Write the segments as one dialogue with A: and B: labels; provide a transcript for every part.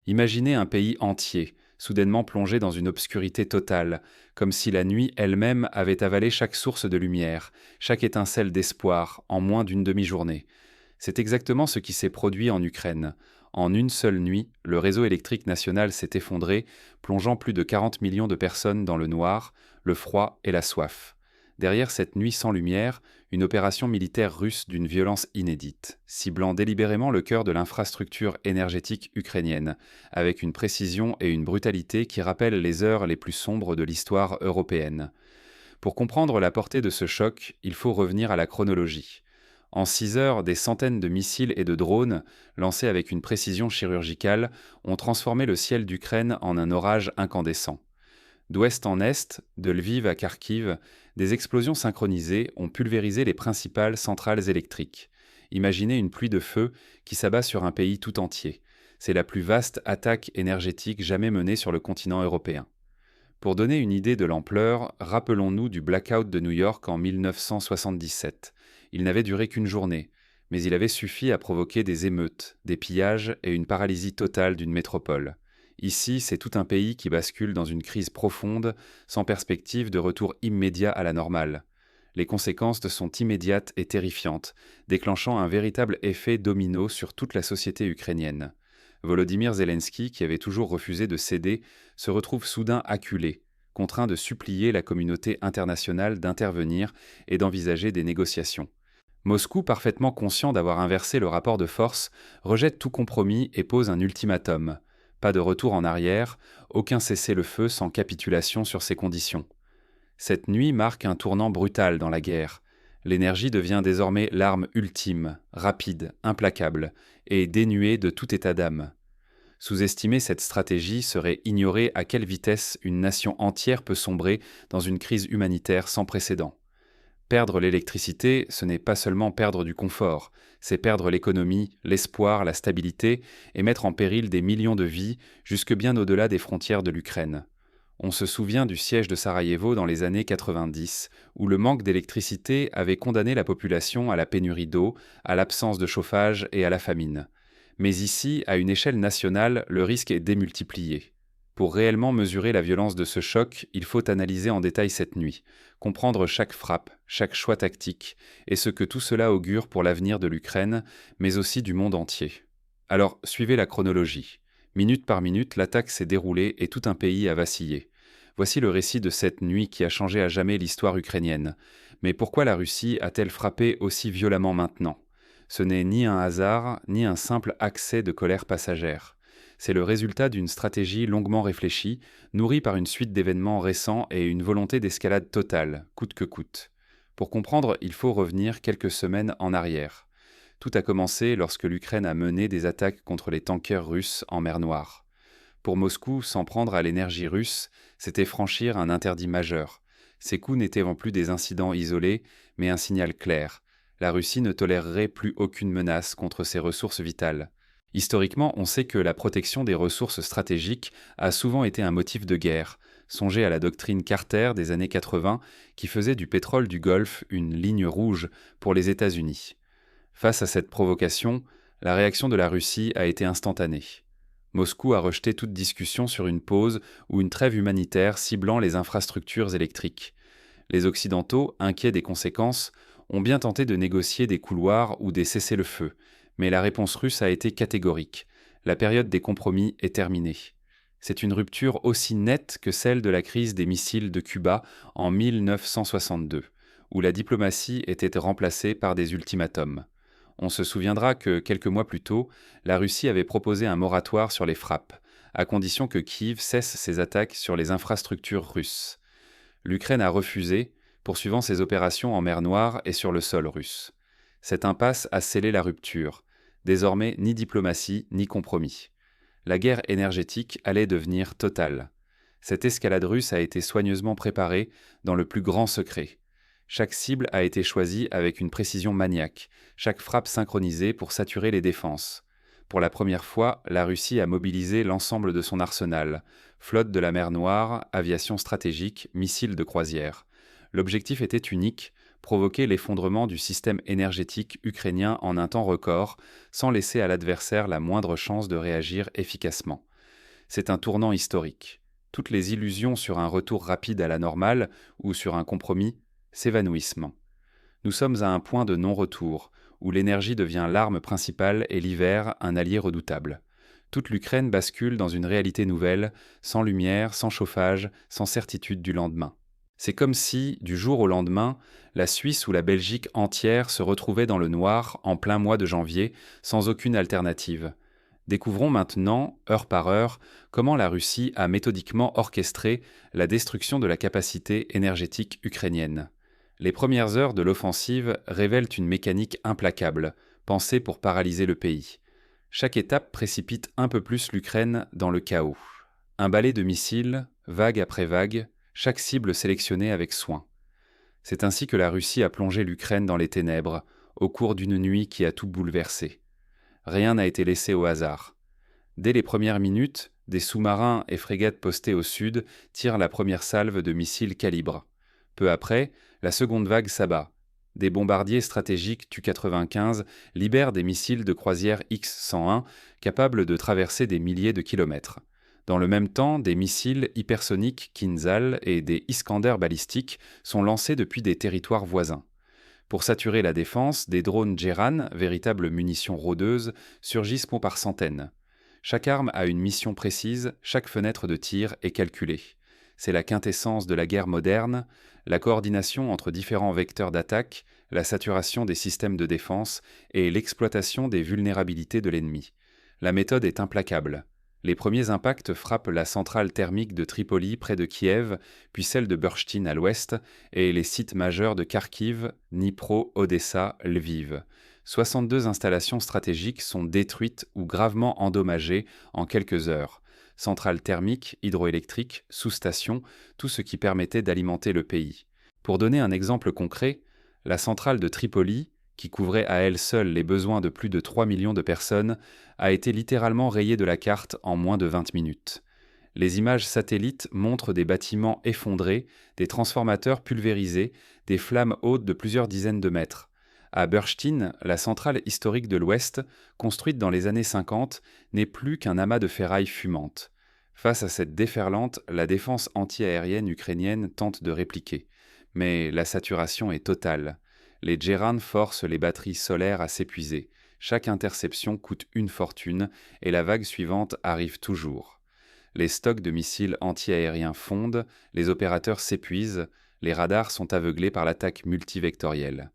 A: Imaginez un pays entier, soudainement plongé dans une obscurité totale, comme si la nuit elle-même avait avalé chaque source de lumière, chaque étincelle d'espoir, en moins d'une demi-journée. C'est exactement ce qui s'est produit en Ukraine. En une seule nuit, le réseau électrique national s'est effondré, plongeant plus de 40 millions de personnes dans le noir, le froid et la soif. Derrière cette nuit sans lumière, une opération militaire russe d'une violence inédite, ciblant délibérément le cœur de l'infrastructure énergétique ukrainienne, avec une précision et une brutalité qui rappellent les heures les plus sombres de l'histoire européenne. Pour comprendre la portée de ce choc, il faut revenir à la chronologie. En 6 heures, des centaines de missiles et de drones, lancés avec une précision chirurgicale, ont transformé le ciel d'Ukraine en un orage incandescent. D'ouest en est, de Lviv à Kharkiv, des explosions synchronisées ont pulvérisé les principales centrales électriques. Imaginez une pluie de feu qui s'abat sur un pays tout entier. C'est la plus vaste attaque énergétique jamais menée sur le continent européen. Pour donner une idée de l'ampleur, rappelons-nous du blackout de New York en 1977. Il n'avait duré qu'une journée, mais il avait suffi à provoquer des émeutes, des pillages et une paralysie totale d'une métropole. Ici, c'est tout un pays qui bascule dans une crise profonde, sans perspective de retour immédiat à la normale. Les conséquences sont immédiates et terrifiantes, déclenchant un véritable effet domino sur toute la société ukrainienne. Volodymyr Zelensky, qui avait toujours refusé de céder, se retrouve soudain acculé, contraint de supplier la communauté internationale d'intervenir et d'envisager des négociations. Moscou, parfaitement conscient d'avoir inversé le rapport de force, rejette tout compromis et pose un ultimatum. Pas de retour en arrière, aucun cessez-le-feu sans capitulation sur ces conditions. Cette nuit marque un tournant brutal dans la guerre. L'énergie devient désormais l'arme ultime, rapide, implacable, et dénuée de tout état d'âme. Sous-estimer cette stratégie serait ignorer à quelle vitesse une nation entière peut sombrer dans une crise humanitaire sans précédent. Perdre l'électricité, ce n'est pas seulement perdre du confort, c'est perdre l'économie, l'espoir, la stabilité et mettre en péril des millions de vies jusque bien au-delà des frontières de l'Ukraine. On se souvient du siège de Sarajevo dans les années 90, où le manque d'électricité avait condamné la population à la pénurie d'eau, à l'absence de chauffage et à la famine. Mais ici, à une échelle nationale, le risque est démultiplié. Pour réellement mesurer la violence de ce choc, il faut analyser en détail cette nuit, comprendre chaque frappe, chaque choix tactique, et ce que tout cela augure pour l'avenir de l'Ukraine, mais aussi du monde entier. Alors, suivez la chronologie. Minute par minute, l'attaque s'est déroulée et tout un pays a vacillé. Voici le récit de cette nuit qui a changé à jamais l'histoire ukrainienne. Mais pourquoi la Russie a-t-elle frappé aussi violemment maintenant ? Ce n'est ni un hasard, ni un simple accès de colère passagère. C'est le résultat d'une stratégie longuement réfléchie, nourrie par une suite d'événements récents et une volonté d'escalade totale, coûte que coûte. Pour comprendre, il faut revenir quelques semaines en arrière. Tout a commencé lorsque l'Ukraine a mené des attaques contre les tankers russes en mer Noire. Pour Moscou, s'en prendre à l'énergie russe, c'était franchir un interdit majeur. Ces coups n'étaient en plus des incidents isolés, mais un signal clair. La Russie ne tolérerait plus aucune menace contre ses ressources vitales. Historiquement, on sait que la protection des ressources stratégiques a souvent été un motif de guerre. Songez à la doctrine Carter des années 80 qui faisait du pétrole du Golfe une ligne rouge pour les États-Unis. Face à cette provocation, la réaction de la Russie a été instantanée. Moscou a rejeté toute discussion sur une pause ou une trêve humanitaire ciblant les infrastructures électriques. Les Occidentaux, inquiets des conséquences, ont bien tenté de négocier des couloirs ou des cessez-le-feu, mais la réponse russe a été catégorique. La période des compromis est terminée. C'est une rupture aussi nette que celle de la crise des missiles de Cuba en 1962, où la diplomatie était remplacée par des ultimatums. On se souviendra que, quelques mois plus tôt, la Russie avait proposé un moratoire sur les frappes, à condition que Kiev cesse ses attaques sur les infrastructures russes. L'Ukraine a refusé, poursuivant ses opérations en mer Noire et sur le sol russe. Cette impasse a scellé la rupture. Désormais, ni diplomatie, ni compromis. La guerre énergétique allait devenir totale. Cette escalade russe a été soigneusement préparée dans le plus grand secret. Chaque cible a été choisie avec une précision maniaque, chaque frappe synchronisée pour saturer les défenses. Pour la première fois, la Russie a mobilisé l'ensemble de son arsenal, flotte de la mer Noire, aviation stratégique, missiles de croisière. L'objectif était unique, provoquer l'effondrement du système énergétique ukrainien en un temps record, sans laisser à l'adversaire la moindre chance de réagir efficacement. C'est un tournant historique. Toutes les illusions sur un retour rapide à la normale ou sur un compromis s'évanouissent. Nous sommes à un point de non-retour, où l'énergie devient l'arme principale et l'hiver un allié redoutable. Toute l'Ukraine bascule dans une réalité nouvelle, sans lumière, sans chauffage, sans certitude du lendemain. C'est comme si, du jour au lendemain, la Suisse ou la Belgique entière se retrouvaient dans le noir en plein mois de janvier, sans aucune alternative. Découvrons maintenant, heure par heure, comment la Russie a méthodiquement orchestré la destruction de la capacité énergétique ukrainienne. Les premières heures de l'offensive révèlent une mécanique implacable, pensée pour paralyser le pays. Chaque étape précipite un peu plus l'Ukraine dans le chaos. Un balai de missiles, vague après vague, chaque cible sélectionnée avec soin. C'est ainsi que la Russie a plongé l'Ukraine dans les ténèbres, au cours d'une nuit qui a tout bouleversé. Rien n'a été laissé au hasard. Dès les premières minutes, des sous-marins et frégates postés au sud tirent la première salve de missiles calibre. Peu après, la seconde vague s'abat. Des bombardiers stratégiques Tu-95 libèrent des missiles de croisière X-101 capables de traverser des milliers de kilomètres. Dans le même temps, des missiles hypersoniques Kinzhal et des Iskander balistiques sont lancés depuis des territoires voisins. Pour saturer la défense, des drones Geran, véritables munitions rôdeuses, surgissent par centaines. Chaque arme a une mission précise, chaque fenêtre de tir est calculée. C'est la quintessence de la guerre moderne, la coordination entre différents vecteurs d'attaque, la saturation des systèmes de défense et l'exploitation des vulnérabilités de l'ennemi. La méthode est implacable. Les premiers impacts frappent la centrale thermique de Tripoli près de Kiev, puis celle de Burchtyn à l'ouest, et les sites majeurs de Kharkiv, Dnipro, Odessa, Lviv. 62 installations stratégiques sont détruites ou gravement endommagées en quelques heures. Centrales thermiques, hydroélectriques, sous-stations, tout ce qui permettait d'alimenter le pays. Pour donner un exemple concret, la centrale de Tripoli, qui couvrait à elle seule les besoins de plus de 3 millions de personnes, a été littéralement rayée de la carte en moins de 20 minutes. Les images satellites montrent des bâtiments effondrés, des transformateurs pulvérisés, des flammes hautes de plusieurs dizaines de mètres. À Burchtyn, la centrale historique de l'Ouest, construite dans les années 50, n'est plus qu'un amas de ferraille fumante. Face à cette déferlante, la défense anti-aérienne ukrainienne tente de répliquer. Mais la saturation est totale. Les Geran forcent les batteries solaires à s'épuiser. Chaque interception coûte une fortune et la vague suivante arrive toujours. Les stocks de missiles anti-aériens fondent, les opérateurs s'épuisent, les radars sont aveuglés par l'attaque multivectorielle.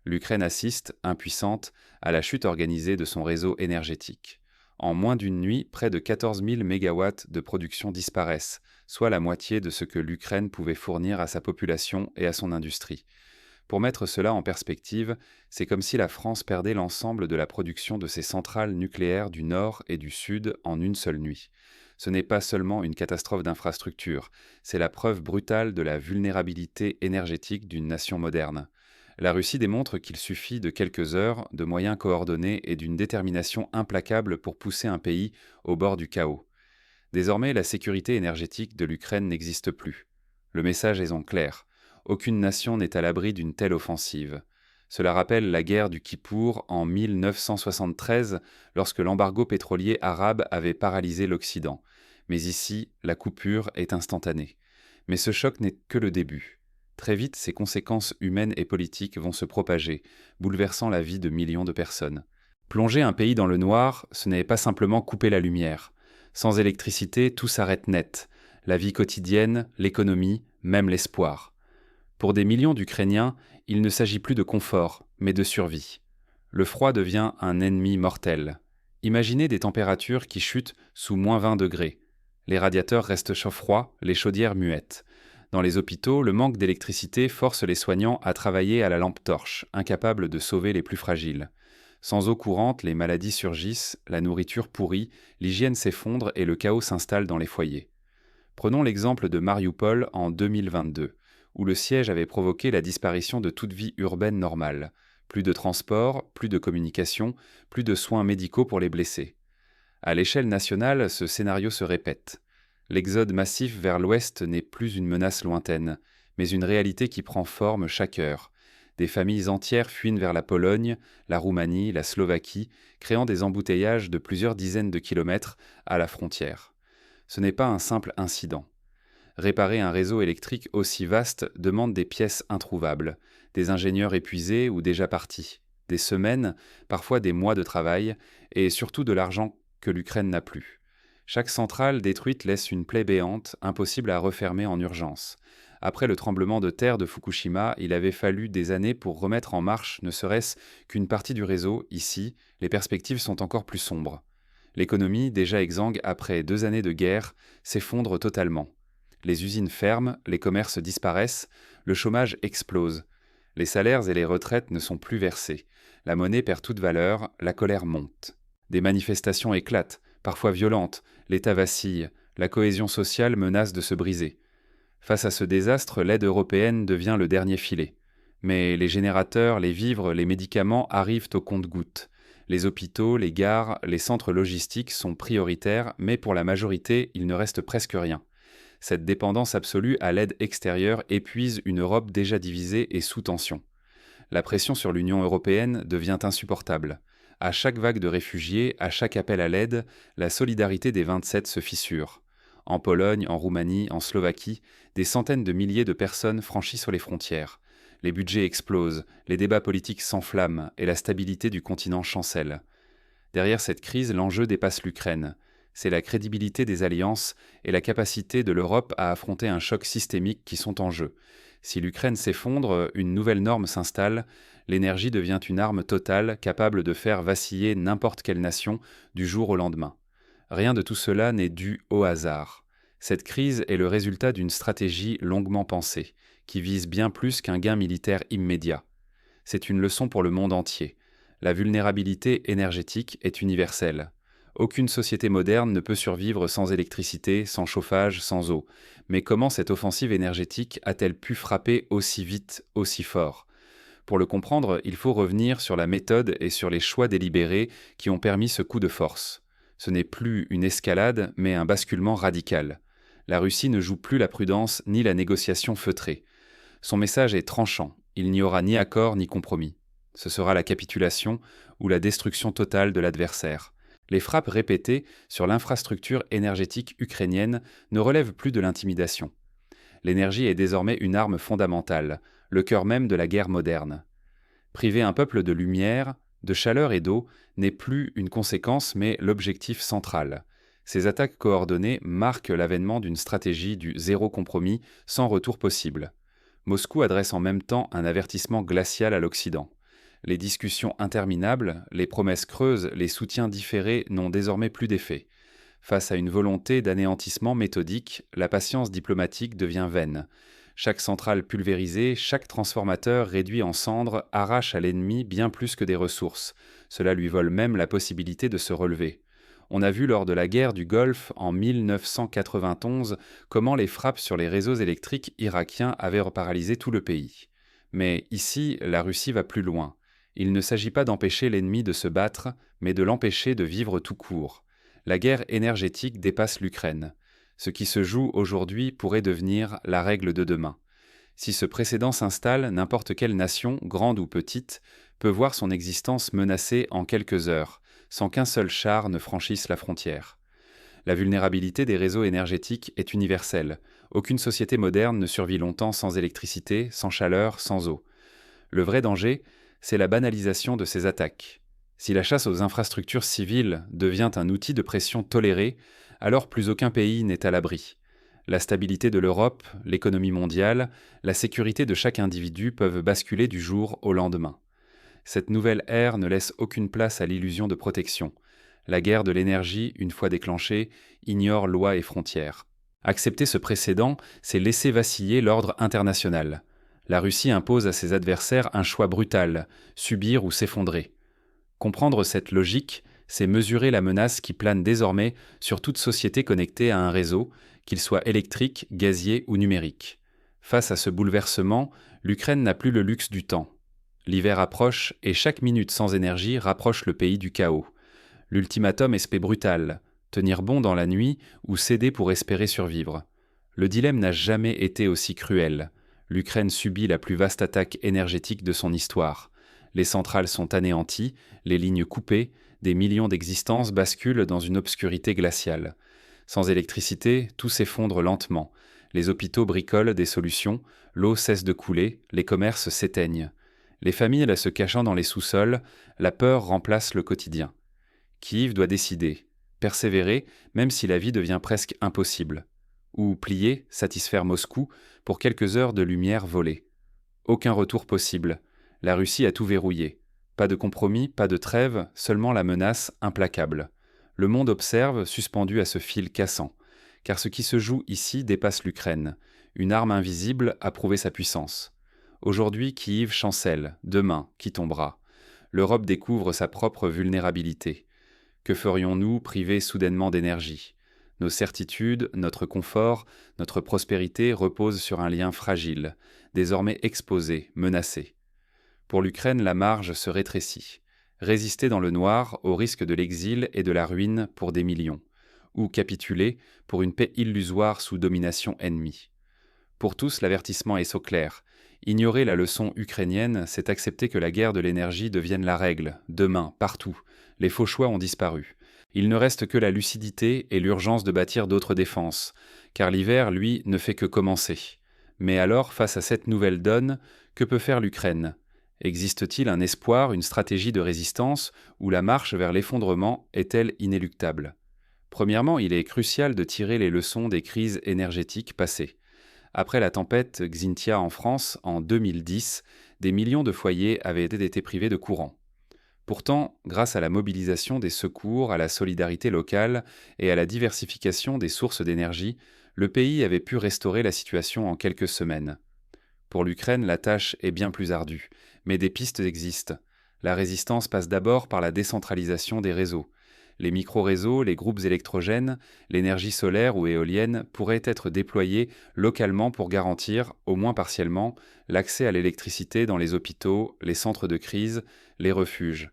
A: L'Ukraine assiste, impuissante, à la chute organisée de son réseau énergétique. En moins d'une nuit, près de 14 000 mégawatts de production disparaissent, soit la moitié de ce que l'Ukraine pouvait fournir à sa population et à son industrie. Pour mettre cela en perspective, c'est comme si la France perdait l'ensemble de la production de ses centrales nucléaires du Nord et du Sud en une seule nuit. Ce n'est pas seulement une catastrophe d'infrastructure, c'est la preuve brutale de la vulnérabilité énergétique d'une nation moderne. La Russie démontre qu'il suffit de quelques heures, de moyens coordonnés et d'une détermination implacable pour pousser un pays au bord du chaos. Désormais, la sécurité énergétique de l'Ukraine n'existe plus. Le message est en clair. Aucune nation n'est à l'abri d'une telle offensive. Cela rappelle la guerre du Kippour en 1973, lorsque l'embargo pétrolier arabe avait paralysé l'Occident. Mais ici, la coupure est instantanée. Mais ce choc n'est que le début. Très vite, ses conséquences humaines et politiques vont se propager, bouleversant la vie de millions de personnes. Plonger un pays dans le noir, ce n'est pas simplement couper la lumière. Sans électricité, tout s'arrête net. La vie quotidienne, l'économie, même l'espoir. Pour des millions d'Ukrainiens, il ne s'agit plus de confort, mais de survie. Le froid devient un ennemi mortel. Imaginez des températures qui chutent sous moins 20 degrés. Les radiateurs restent froids, les chaudières muettes. Dans les hôpitaux, le manque d'électricité force les soignants à travailler à la lampe torche, incapables de sauver les plus fragiles. Sans eau courante, les maladies surgissent, la nourriture pourrit, l'hygiène s'effondre et le chaos s'installe dans les foyers. Prenons l'exemple de Mariupol en 2022, où le siège avait provoqué la disparition de toute vie urbaine normale. Plus de transport, plus de communication, plus de soins médicaux pour les blessés. À l'échelle nationale, ce scénario se répète. L'exode massif vers l'ouest n'est plus une menace lointaine, mais une réalité qui prend forme chaque heure. Des familles entières fuient vers la Pologne, la Roumanie, la Slovaquie, créant des embouteillages de plusieurs dizaines de kilomètres à la frontière. Ce n'est pas un simple incident. Réparer un réseau électrique aussi vaste demande des pièces introuvables, des ingénieurs épuisés ou déjà partis, des semaines, parfois des mois de travail, et surtout de l'argent que l'Ukraine n'a plus. Chaque centrale détruite laisse une plaie béante, impossible à refermer en urgence. Après le tremblement de terre de Fukushima, il avait fallu des années pour remettre en marche ne serait-ce qu'une partie du réseau. Ici, les perspectives sont encore plus sombres. L'économie, déjà exsangue après 2 années de guerre, s'effondre totalement. Les usines ferment, les commerces disparaissent, le chômage explose. Les salaires et les retraites ne sont plus versés. La monnaie perd toute valeur, la colère monte. Des manifestations éclatent, parfois violentes, l'État vacille, la cohésion sociale menace de se briser. Face à ce désastre, l'aide européenne devient le dernier filet. Mais les générateurs, les vivres, les médicaments arrivent au compte-gouttes. Les hôpitaux, les gares, les centres logistiques sont prioritaires, mais pour la majorité, il ne reste presque rien. Cette dépendance absolue à l'aide extérieure épuise une Europe déjà divisée et sous tension. La pression sur l'Union européenne devient insupportable. À chaque vague de réfugiés, à chaque appel à l'aide, la solidarité des 27 se fissure. En Pologne, en Roumanie, en Slovaquie, des centaines de milliers de personnes franchissent les frontières. Les budgets explosent, les débats politiques s'enflamment et la stabilité du continent chancelle. Derrière cette crise, l'enjeu dépasse l'Ukraine. C'est la crédibilité des alliances et la capacité de l'Europe à affronter un choc systémique qui sont en jeu. Si l'Ukraine s'effondre, une nouvelle norme s'installe, l'énergie devient une arme totale capable de faire vaciller n'importe quelle nation du jour au lendemain. Rien de tout cela n'est dû au hasard. Cette crise est le résultat d'une stratégie longuement pensée, qui vise bien plus qu'un gain militaire immédiat. C'est une leçon pour le monde entier. La vulnérabilité énergétique est universelle. Aucune société moderne ne peut survivre sans électricité, sans chauffage, sans eau. Mais comment cette offensive énergétique a-t-elle pu frapper aussi vite, aussi fort ? Pour le comprendre, il faut revenir sur la méthode et sur les choix délibérés qui ont permis ce coup de force. Ce n'est plus une escalade, mais un basculement radical. La Russie ne joue plus la prudence ni la négociation feutrée. Son message est tranchant, il n'y aura ni accord ni compromis. Ce sera la capitulation ou la destruction totale de l'adversaire. Les frappes répétées sur l'infrastructure énergétique ukrainienne ne relèvent plus de l'intimidation. L'énergie est désormais une arme fondamentale, le cœur même de la guerre moderne. Priver un peuple de lumière, de chaleur et d'eau n'est plus une conséquence mais l'objectif central. Ces attaques coordonnées marquent l'avènement d'une stratégie du zéro compromis sans retour possible. Moscou adresse en même temps un avertissement glacial à l'Occident. Les discussions interminables, les promesses creuses, les soutiens différés n'ont désormais plus d'effet. Face à une volonté d'anéantissement méthodique, la patience diplomatique devient vaine. Chaque centrale pulvérisée, chaque transformateur réduit en cendres arrache à l'ennemi bien plus que des ressources. Cela lui vole même la possibilité de se relever. On a vu lors de la guerre du Golfe en 1991 comment les frappes sur les réseaux électriques irakiens avaient paralysé tout le pays. Mais ici, la Russie va plus loin. Il ne s'agit pas d'empêcher l'ennemi de se battre, mais de l'empêcher de vivre tout court. La guerre énergétique dépasse l'Ukraine. Ce qui se joue aujourd'hui pourrait devenir la règle de demain. Si ce précédent s'installe, n'importe quelle nation, grande ou petite, peut voir son existence menacée en quelques heures, sans qu'un seul char ne franchisse la frontière. La vulnérabilité des réseaux énergétiques est universelle. Aucune société moderne ne survit longtemps sans électricité, sans chaleur, sans eau. Le vrai danger, c'est la banalisation de ces attaques. Si la chasse aux infrastructures civiles devient un outil de pression toléré, alors plus aucun pays n'est à l'abri. La stabilité de l'Europe, l'économie mondiale, la sécurité de chaque individu peuvent basculer du jour au lendemain. Cette nouvelle ère ne laisse aucune place à l'illusion de protection. La guerre de l'énergie, une fois déclenchée, ignore lois et frontières. Accepter ce précédent, c'est laisser vaciller l'ordre international. La Russie impose à ses adversaires un choix brutal, subir ou s'effondrer. Comprendre cette logique, c'est mesurer la menace qui plane désormais sur toute société connectée à un réseau, qu'il soit électrique, gazier ou numérique. Face à ce bouleversement, l'Ukraine n'a plus le luxe du temps. L'hiver approche et chaque minute sans énergie rapproche le pays du chaos. L'ultimatum est brutal, tenir bon dans la nuit ou céder pour espérer survivre. Le dilemme n'a jamais été aussi cruel. L'Ukraine subit la plus vaste attaque énergétique de son histoire. Les centrales sont anéanties, les lignes coupées, des millions d'existences basculent dans une obscurité glaciale. Sans électricité, tout s'effondre lentement. Les hôpitaux bricolent des solutions, l'eau cesse de couler, les commerces s'éteignent. Les familles se cachant dans les sous-sols, la peur remplace le quotidien. Kiev doit décider, persévérer même si la vie devient presque impossible. Ou plier, satisfaire Moscou pour quelques heures de lumière volée. Aucun retour possible. La Russie a tout verrouillé. Pas de compromis, pas de trêve, seulement la menace implacable. Le monde observe, suspendu à ce fil cassant. Car ce qui se joue ici dépasse l'Ukraine. Une arme invisible a prouvé sa puissance. Aujourd'hui, Kiev chancelle. Demain, qui tombera? L'Europe découvre sa propre vulnérabilité. Que ferions-nous privés soudainement d'énergie? Nos certitudes, notre confort, notre prospérité reposent sur un lien fragile, désormais exposé, menacé. Pour l'Ukraine, la marge se rétrécit. Résister dans le noir au risque de l'exil et de la ruine pour des millions, ou capituler pour une paix illusoire sous domination ennemie. Pour tous, l'avertissement est so clair. Ignorer la leçon ukrainienne, c'est accepter que la guerre de l'énergie devienne la règle, demain, partout. Les faux choix ont disparu. Il ne reste que la lucidité et l'urgence de bâtir d'autres défenses, car l'hiver, lui, ne fait que commencer. Mais alors, face à cette nouvelle donne, que peut faire l'Ukraine? Existe-t-il un espoir, une stratégie de résistance, ou la marche vers l'effondrement est-elle inéluctable? Premièrement, il est crucial de tirer les leçons des crises énergétiques passées. Après la tempête Xynthia en France, en 2010, des millions de foyers avaient été privés de courant. Pourtant, grâce à la mobilisation des secours, à la solidarité locale et à la diversification des sources d'énergie, le pays avait pu restaurer la situation en quelques semaines. Pour l'Ukraine, la tâche est bien plus ardue, mais des pistes existent. La résistance passe d'abord par la décentralisation des réseaux. Les micro-réseaux, les groupes électrogènes, l'énergie solaire ou éolienne pourraient être déployés localement pour garantir, au moins partiellement, l'accès à l'électricité dans les hôpitaux, les centres de crise, les refuges.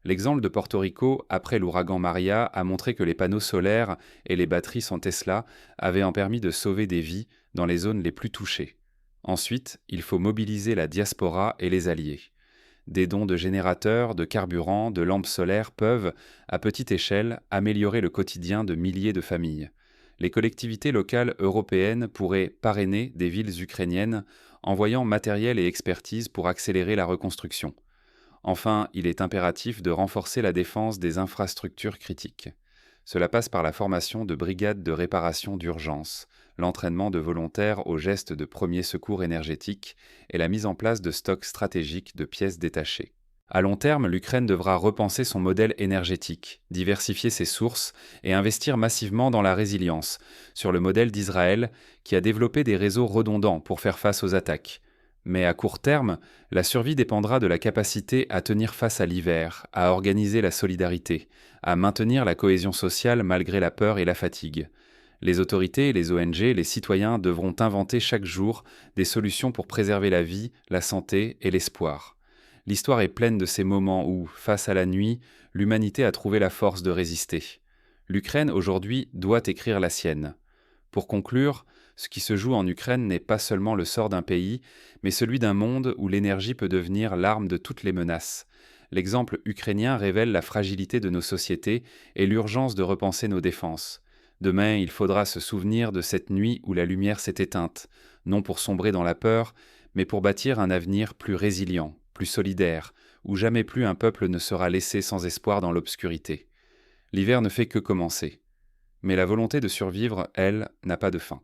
A: L'exemple de Porto Rico, après l'ouragan Maria, a montré que les panneaux solaires et les batteries sans Tesla avaient permis de sauver des vies dans les zones les plus touchées. Ensuite, il faut mobiliser la diaspora et les alliés. Des dons de générateurs, de carburant, de lampes solaires peuvent, à petite échelle, améliorer le quotidien de milliers de familles. Les collectivités locales européennes pourraient parrainer des villes ukrainiennes, envoyant matériel et expertise pour accélérer la reconstruction. Enfin, il est impératif de renforcer la défense des infrastructures critiques. Cela passe par la formation de brigades de réparation d'urgence, l'entraînement de volontaires aux gestes de premier secours énergétique et la mise en place de stocks stratégiques de pièces détachées. À long terme, l'Ukraine devra repenser son modèle énergétique, diversifier ses sources et investir massivement dans la résilience, sur le modèle d'Israël qui a développé des réseaux redondants pour faire face aux attaques. Mais à court terme, la survie dépendra de la capacité à tenir face à l'hiver, à organiser la solidarité, à maintenir la cohésion sociale malgré la peur et la fatigue. Les autorités, les ONG, les citoyens devront inventer chaque jour des solutions pour préserver la vie, la santé et l'espoir. L'histoire est pleine de ces moments où, face à la nuit, l'humanité a trouvé la force de résister. L'Ukraine, aujourd'hui, doit écrire la sienne. Pour conclure, ce qui se joue en Ukraine n'est pas seulement le sort d'un pays, mais celui d'un monde où l'énergie peut devenir l'arme de toutes les menaces. L'exemple ukrainien révèle la fragilité de nos sociétés et l'urgence de repenser nos défenses. Demain, il faudra se souvenir de cette nuit où la lumière s'est éteinte, non pour sombrer dans la peur, mais pour bâtir un avenir plus résilient, plus solidaire, où jamais plus un peuple ne sera laissé sans espoir dans l'obscurité. L'hiver ne fait que commencer. Mais la volonté de survivre, elle, n'a pas de fin.